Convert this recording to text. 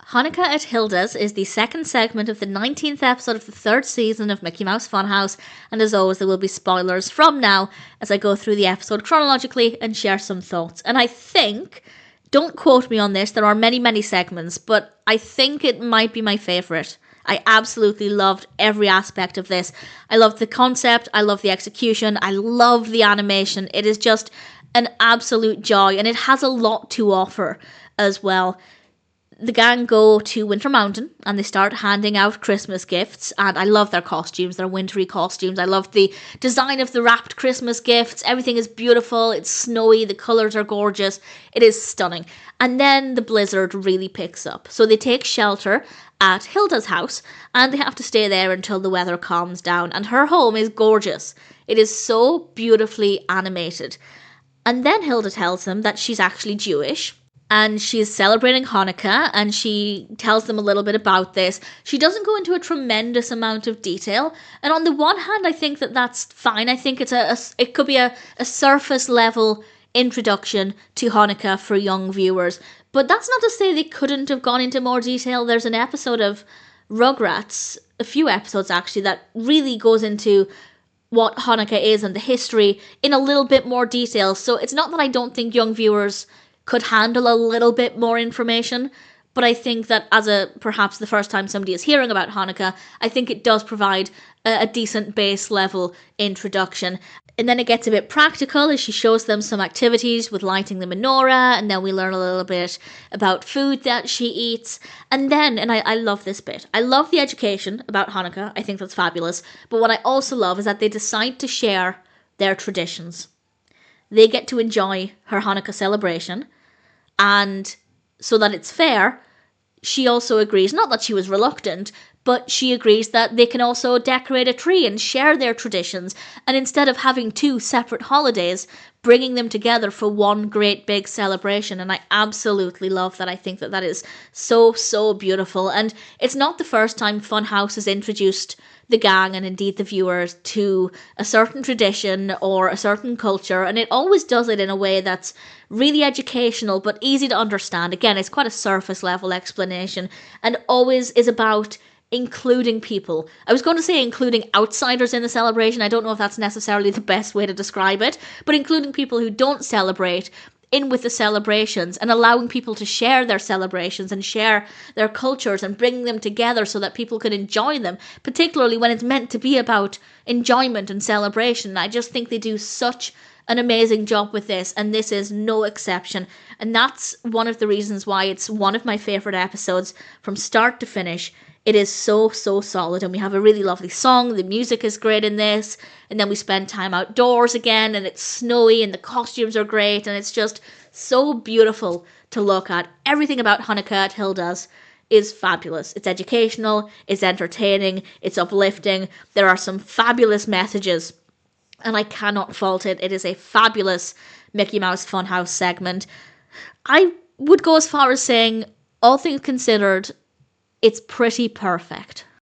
Hanukkah at Hilda's is the second segment of the 19th episode of the third season of Mickey Mouse Funhouse, and as always there will be spoilers from now as I go through the episode chronologically and share some thoughts. And I think, don't quote me on this, there are many segments, but I think it might be my favourite. I absolutely loved every aspect of this. I loved the concept, I love the execution, I love the animation. It is just an absolute joy, and it has a lot to offer as well. The gang go to Winter Mountain and they start handing out Christmas gifts, and I love their costumes, their wintry costumes. I love the design of the wrapped Christmas gifts. Everything is beautiful, it's snowy, the colours are gorgeous, it is stunning. And then the blizzard really picks up, so they take shelter at Hilda's house and they have to stay there until the weather calms down, and her home is gorgeous. It is so beautifully animated. And then Hilda tells them that she's actually Jewish and she's celebrating Hanukkah, and she tells them a little bit about this. She doesn't go into a tremendous amount of detail, and on the one hand I think that that's fine. I think it could be a surface level introduction to Hanukkah for young viewers, but that's not to say they couldn't have gone into more detail. There's an episode of Rugrats, a few episodes actually, that really goes into what Hanukkah is and the history in a little bit more detail. So it's not that I don't think young viewers could handle a little bit more information, but I think that as perhaps the first time somebody is hearing about Hanukkah, I think it does provide a decent base level introduction. And then it gets a bit practical as she shows them some activities with lighting the menorah, and then we learn a little bit about food that she eats. And then, and I love this bit, I love the education about Hanukkah, I think that's fabulous, but what I also love is that they decide to share their traditions. They get to enjoy her Hanukkah celebration, and so that it's fair, she also agrees, not that she was reluctant, but she agrees that they can also decorate a tree and share their traditions, and instead of having two separate holidays, bringing them together for one great big celebration. And I absolutely love that. I think that that is so beautiful, and it's not the first time Funhouse has introduced the gang and indeed the viewers to a certain tradition or a certain culture, and it always does it in a way that's really educational but easy to understand. Again, it's quite a surface level explanation, and always is about including people. I was going to say including outsiders in the celebration. I don't know if that's necessarily the best way to describe it, but including people who don't celebrate in with the celebrations, and allowing people to share their celebrations and share their cultures and bring them together so that people can enjoy them, particularly when it's meant to be about enjoyment and celebration. I just think they do such an amazing job with this, and this is no exception. And that's one of the reasons why it's one of my favourite episodes from start to finish. It is so solid, and we have a really lovely song. The music is great in this, and then we spend time outdoors again, and it's snowy, and the costumes are great, and it's just so beautiful to look at. Everything about Hanukkah at Hilda's is fabulous. It's educational, it's entertaining, it's uplifting. There are some fabulous messages, and I cannot fault it. It is a fabulous Mickey Mouse Funhouse segment. I would go as far as saying, all things considered, it's pretty perfect.